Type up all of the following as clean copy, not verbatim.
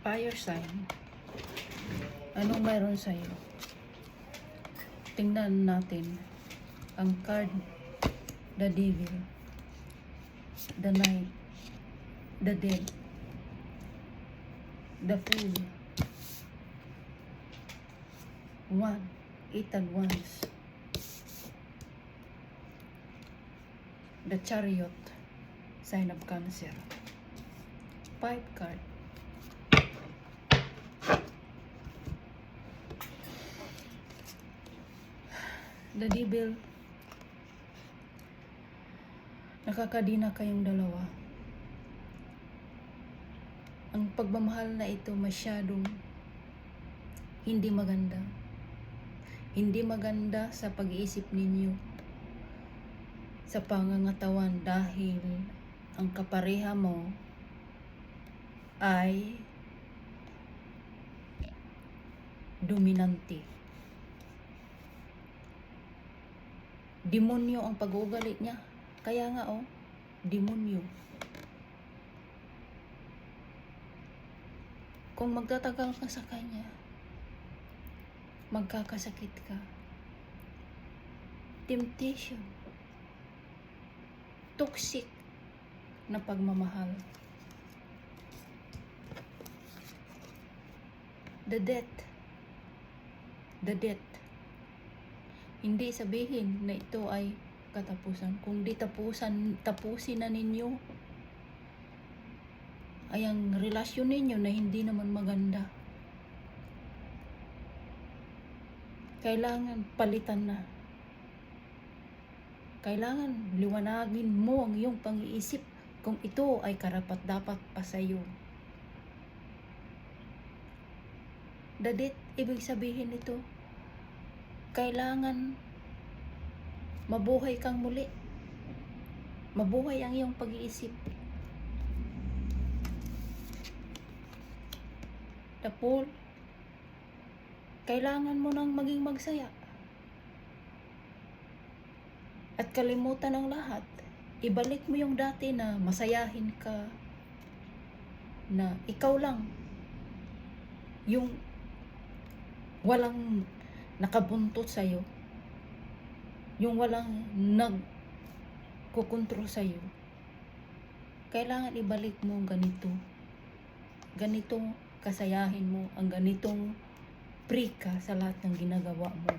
Fire sign. Anong mayroon sa'yo? Tingnan natin ang card. The Devil, the Knight, the Dead, the Fool, 1, 8 and wands, the Chariot, sign of Cancer, 5 card, the Devil. Nakakadina kayong dalawa. Ang pagmamahal na ito masyadong hindi maganda. Hindi maganda sa pag-iisip ninyo, sa pangangatawan, dahil ang kapareha mo ay dominante. Demonyo ang pag-uugali niya. Kaya nga demonyo. Kung magtatagal ka sa kanya, magkakasakit ka. Temptation. Toxic na pagmamahal. The death. The death. Hindi sabihin na ito ay katapusan. Kung di tapusin na ninyo ay ang relasyon ninyo na hindi naman maganda. Kailangan palitan na. Kailangan liwanagin mo ang iyong pang-iisip kung ito ay karapat-dapat pa sa iyo. The death, ibig sabihin ito, kailangan mabuhay kang muli. Mabuhay ang iyong pag-iisip. The Fool, kailangan mo nang maging magsaya. At kalimutan ang lahat. Ibalik mo yung dati na masayahin ka. Na ikaw lang. Yung walang nakabuntot sa'yo. Yung walang nagkukontrol sa'yo. Kailangan ibalik mo ganito. Ganitong kasayahin mo. Ang ganitong free ka sa lahat ng ginagawa mo.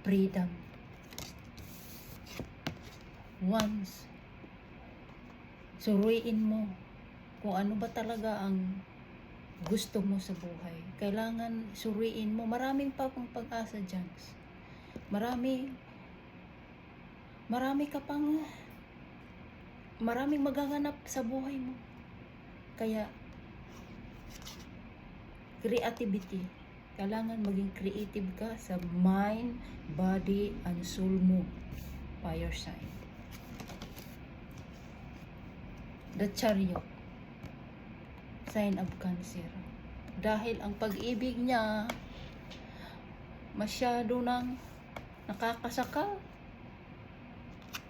Freedom. Once, suriin mo kung ano ba talaga ang gusto mo sa buhay. Kailangan suriin mo. Maraming pa pang pag-asa dyan. Maraming magaganap sa buhay mo. Kaya creativity, kailangan maging creative ka sa mind, body, and soul mo. Fire sign. The Chariot, sign of Cancer. Dahil ang pag-ibig niya masyado nang nakakasakal.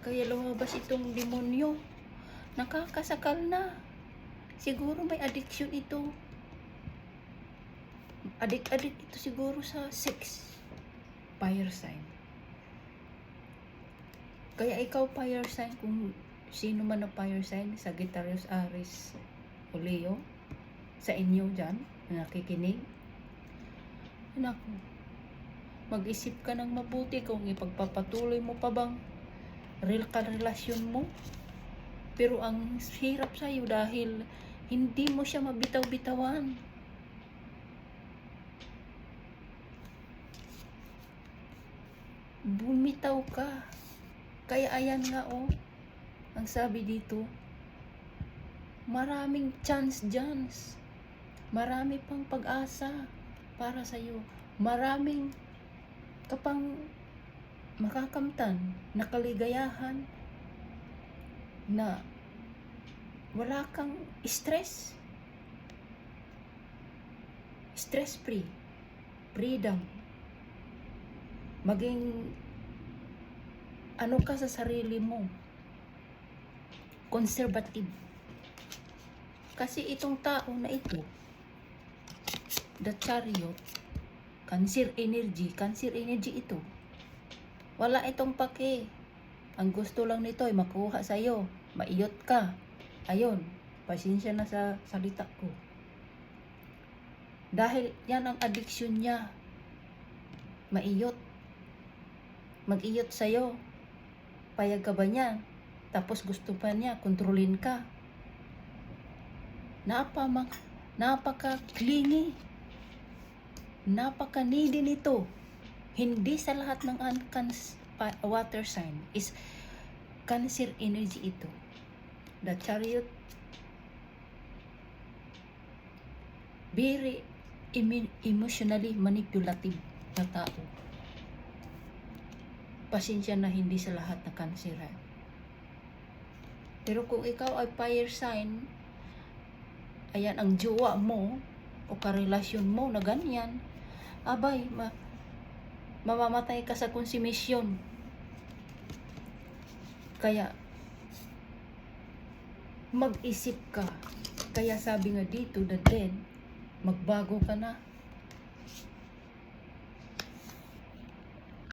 Kaya lumabas itong demonyo. Nakakasakal na. Siguro may addiction ito. Adik-adik ito siguro sa sex. Fire sign. Kaya ikaw fire sign, kung sino man na fire sign, Sagittarius, Aries, o Leo, sa inyo dyan, na nakikinig, naku, mag-isip ka ng mabuti kung ipagpapatuloy mo pa bang relasyon mo. Pero ang hirap sa'yo dahil hindi mo siya mabitaw-bitawan. Bumitaw ka. Kaya ayan nga ang sabi dito, maraming chance dyan. Marami pang pag-asa para sa'yo. Maraming kapang makakamtan na kaligayahan na wala kang stress. Stress free. Freedom. Maging ano ka sa sarili mo. Conservative. Kasi itong tao na ito, the Chariot, Cancer energy ito. Wala itong pake. Ang gusto lang nito ay makuha sa'yo. Maiyot ka. Ayun, pasensya na sa salita ko. Dahil yan ang addiction niya. Maiyot. Mag-iyot sa'yo. Payag ka ba niya? Tapos gusto pa niya, kontrolin ka. Napaka-clingy. Napaka-needy nito. Hindi sa lahat ng water sign is Cancer energy ito. The Chariot, very emotionally manipulative na tao. Pasensya na hindi sa lahat na Cancer. Pero kung ikaw ay fire sign, ayan ang jowa mo o karelasyon mo na ganyan, abay, mamamatay ka sa konsumisyon. Kaya, mag-isip ka. Kaya sabi nga dito, magbago ka na.